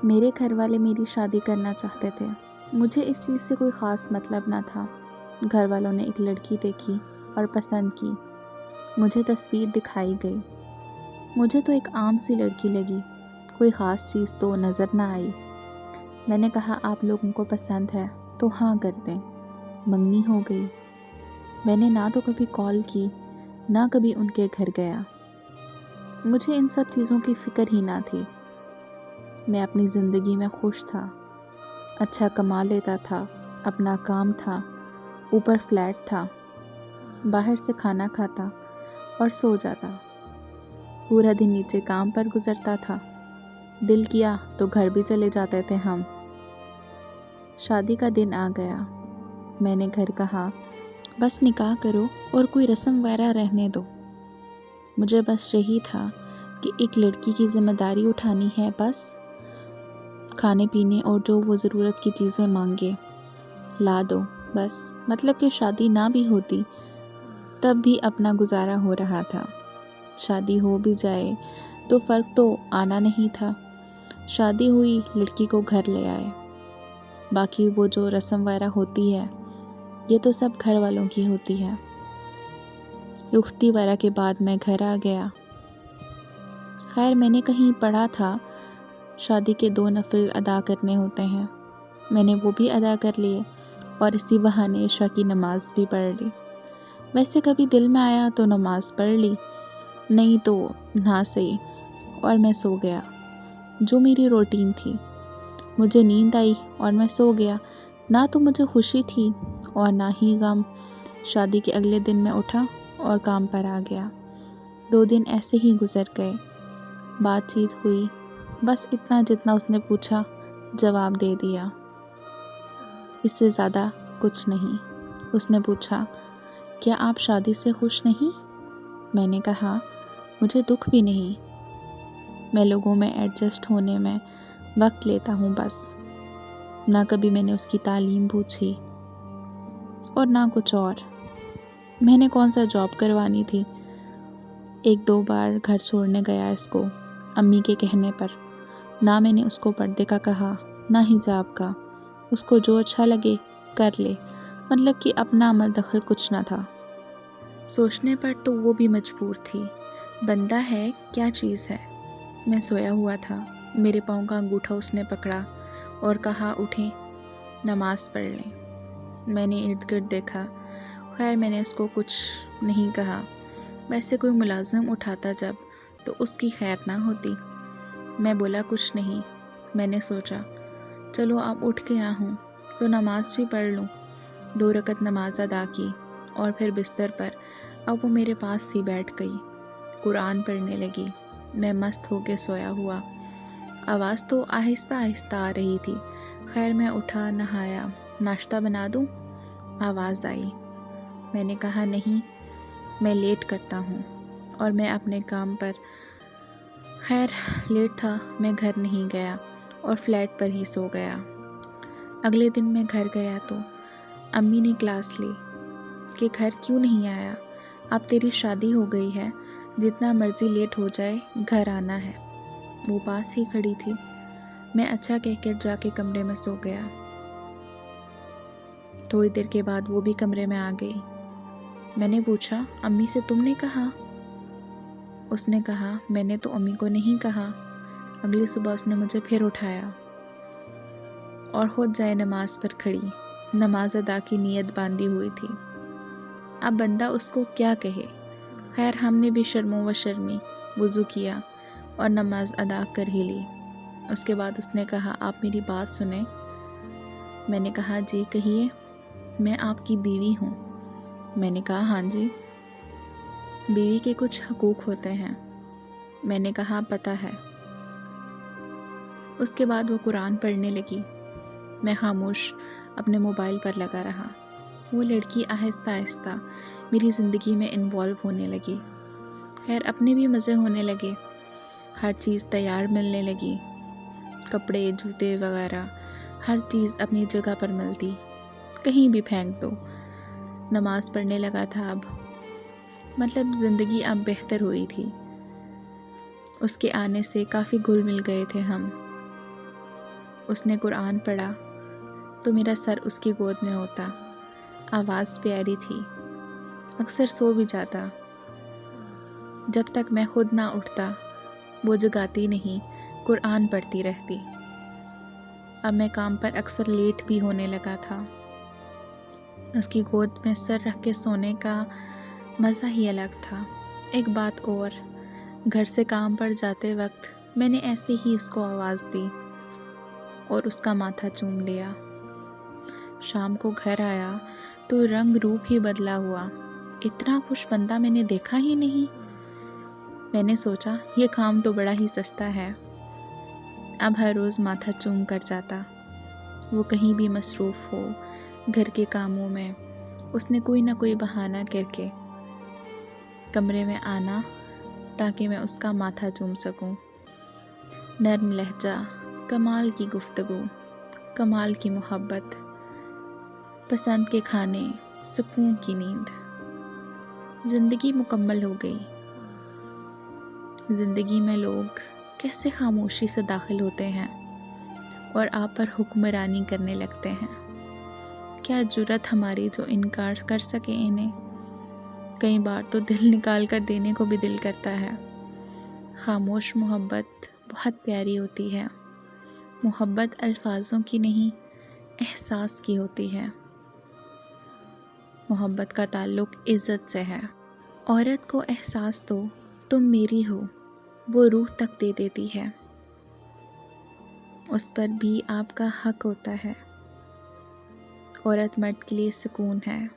میرے گھر والے میری شادی کرنا چاہتے تھے. مجھے اس چیز سے کوئی خاص مطلب نہ تھا. گھر والوں نے ایک لڑکی دیکھی اور پسند کی. مجھے تصویر دکھائی گئی. مجھے تو ایک عام سی لڑکی لگی. کوئی خاص چیز تو نظر نہ آئی. میں نے کہا آپ لوگوں کو پسند ہے تو ہاں کر دیں. منگنی ہو گئی. میں نے نہ تو کبھی کال کی نہ کبھی ان کے گھر گیا. مجھے ان سب چیزوں کی فکر ہی نہ تھی. میں اپنی زندگی میں خوش تھا. اچھا کما لیتا تھا. اپنا کام تھا. اوپر فلیٹ تھا. باہر سے کھانا کھاتا اور سو جاتا. پورا دن نیچے کام پر گزرتا تھا. دل کیا تو گھر بھی چلے جاتے تھے ہم. شادی کا دن آ گیا. میں نے گھر کہا بس نکاح کرو اور کوئی رسم وغیرہ رہنے دو. مجھے بس یہی تھا کہ ایک لڑکی کی ذمہ داری اٹھانی ہے. بس کھانے پینے اور جو وہ ضرورت کی چیزیں مانگے لا دو. بس مطلب کہ شادی نہ بھی ہوتی تب بھی اپنا گزارا ہو رہا تھا. شادی ہو بھی جائے تو فرق تو آنا نہیں تھا. شادی ہوئی لڑکی کو گھر لے آئے. باقی وہ جو رسم وغیرہ ہوتی ہے یہ تو سب گھر والوں کی ہوتی ہے. رخصتی وغیرہ کے بعد میں گھر آ گیا. خیر میں نے کہیں پڑھا تھا شادی کے 2 نفل ادا کرنے ہوتے ہیں. میں نے وہ بھی ادا کر لیے اور اسی بہانے عشاء کی نماز بھی پڑھ لی. ویسے کبھی دل میں آیا تو نماز پڑھ لی, نہیں تو نہ صحیح اور میں سو گیا. جو میری روٹین تھی. مجھے نیند آئی اور میں سو گیا. نہ تو مجھے خوشی تھی اور نہ ہی غم. شادی کے اگلے دن میں اٹھا اور کام پر آ گیا. 2 دن ایسے ہی گزر گئے. بات چیت ہوئی. بس اتنا جتنا اس نے پوچھا جواب دے دیا. اس سے زیادہ کچھ نہیں. اس نے پوچھا کیا آپ شادی سے خوش نہیں؟ میں نے کہا مجھے دکھ بھی نہیں. میں لوگوں میں ایڈجسٹ ہونے میں وقت لیتا ہوں بس. نہ کبھی میں نے اس کی تعلیم پوچھی اور نہ کچھ اور. میں نے کون سا جاب کروانی تھی. 1-2 بار گھر چھوڑنے گیا اس کو امی کے کہنے پر. نہ میں نے اس کو پردے کا کہا نہ حجاب کا. اس کو جو اچھا لگے کر لے. مطلب کہ اپنا عمل دخل کچھ نہ تھا. سوچنے پر تو وہ بھی مجبور تھی. بندہ ہے کیا چیز ہے. میں سویا ہوا تھا. میرے پاؤں کا انگوٹھا اس نے پکڑا اور کہا اٹھیں نماز پڑھ لیں. میں نے ارد گرد دیکھا. خیر میں نے اس کو کچھ نہیں کہا. ویسے کوئی ملازم اٹھاتا جب تو اس کی خیر نہ ہوتی. میں بولا کچھ نہیں. میں نے سوچا چلو اب اٹھ گیا ہوں تو نماز بھی پڑھ لوں. 2 رکعت نماز ادا کی اور پھر بستر پر اب وہ میرے پاس ہی بیٹھ گئی. قرآن پڑھنے لگی. میں مست ہو کے سویا ہوا. آواز تو آہستہ آہستہ آ رہی تھی. خیر میں اٹھا, نہایا, ناشتہ بنا دوں. آواز آئی. میں نے کہا نہیں میں لیٹ کرتا ہوں اور میں اپنے کام پر. خیر لیٹ تھا. میں گھر نہیں گیا اور فلیٹ پر ہی سو گیا. اگلے دن میں گھر گیا تو امی نے کلاس لی کہ گھر کیوں نہیں آیا. اب تیری شادی ہو گئی ہے, جتنا مرضی لیٹ ہو جائے گھر آنا ہے. وہ پاس ہی کھڑی تھی. میں اچھا کہہ کر جا کے کمرے میں سو گیا. تھوڑی دیر کے بعد وہ بھی کمرے میں آ گئی. میں نے پوچھا امی سے تم نے کہا؟ اس نے کہا میں نے تو امی کو نہیں کہا. اگلی صبح اس نے مجھے پھر اٹھایا اور خود جائے نماز پر کھڑی. نماز ادا کی نیت باندھی ہوئی تھی. اب بندہ اس کو کیا کہے. خیر ہم نے بھی شرمو و شرمی وضو کیا اور نماز ادا کر ہی لی. اس کے بعد اس نے کہا آپ میری بات سنیں. میں نے کہا جی کہیے. میں آپ کی بیوی ہوں. میں نے کہا ہاں جی. بیوی کے کچھ حقوق ہوتے ہیں. میں نے کہا پتہ ہے. اس کے بعد وہ قرآن پڑھنے لگی. میں خاموش اپنے موبائل پر لگا رہا. وہ لڑکی آہستہ آہستہ میری زندگی میں انوالو ہونے لگی. خیر اپنے بھی مزے ہونے لگے. ہر چیز تیار ملنے لگی. کپڑے جوتے وغیرہ ہر چیز اپنی جگہ پر ملتی. کہیں بھی پھینک دو. نماز پڑھنے لگا تھا اب. مطلب زندگی اب بہتر ہوئی تھی. اس کے آنے سے کافی گھل مل گئے تھے ہم. اس نے قرآن پڑھا تو میرا سر اس کی گود میں ہوتا۔ آواز پیاری تھی، اکثر سو بھی جاتا۔ جب تک میں خود نہ اٹھتا وہ جگاتی نہیں، قرآن پڑھتی رہتی۔ اب میں کام پر اکثر لیٹ بھی ہونے لگا تھا۔ اس کی گود میں سر رکھ کے سونے کا مزہ ہی الگ تھا۔ ایک بات اور، گھر سے کام پر جاتے وقت میں نے ایسے ہی اس کو آواز دی اور اس کا ماتھا چوم لیا۔ شام کو گھر آیا تو رنگ روپ ہی بدلا ہوا۔ اتنا خوش بندہ میں نے دیکھا ہی نہیں۔ میں نے سوچا یہ کام تو بڑا ہی سستا ہے۔ اب ہر روز ماتھا چوم کر جاتا۔ وہ کہیں بھی مصروف ہو، گھر کے کاموں میں، اس نے کوئی نہ کوئی بہانہ کر کے کمرے میں آنا تاکہ میں اس کا ماتھا چوم سکوں۔ نرم لہجہ، کمال کی گفتگو، کمال کی محبت، پسند کے کھانے، سکون کی نیند۔ زندگی مکمل ہو گئی۔ زندگی میں لوگ کیسے خاموشی سے داخل ہوتے ہیں اور آپ پر حکمرانی کرنے لگتے ہیں۔ کیا جرأت ہماری جو انکار کر سکے انہیں۔ کئی بار تو دل نکال کر دینے کو بھی دل کرتا ہے۔ خاموش محبت بہت پیاری ہوتی ہے۔ محبت الفاظوں کی نہیں، احساس کی ہوتی ہے۔ محبت کا تعلق عزت سے ہے۔ عورت کو احساس دو تم میری ہو، وہ روح تک دے دیتی ہے۔ اس پر بھی آپ کا حق ہوتا ہے۔ عورت مرد کے لیے سکون ہے۔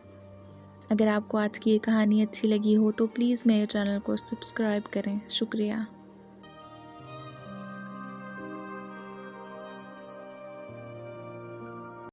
اگر آپ کو آج کی یہ کہانی اچھی لگی ہو تو پلیز میرے چینل کو سبسکرائب کریں۔ شکریہ۔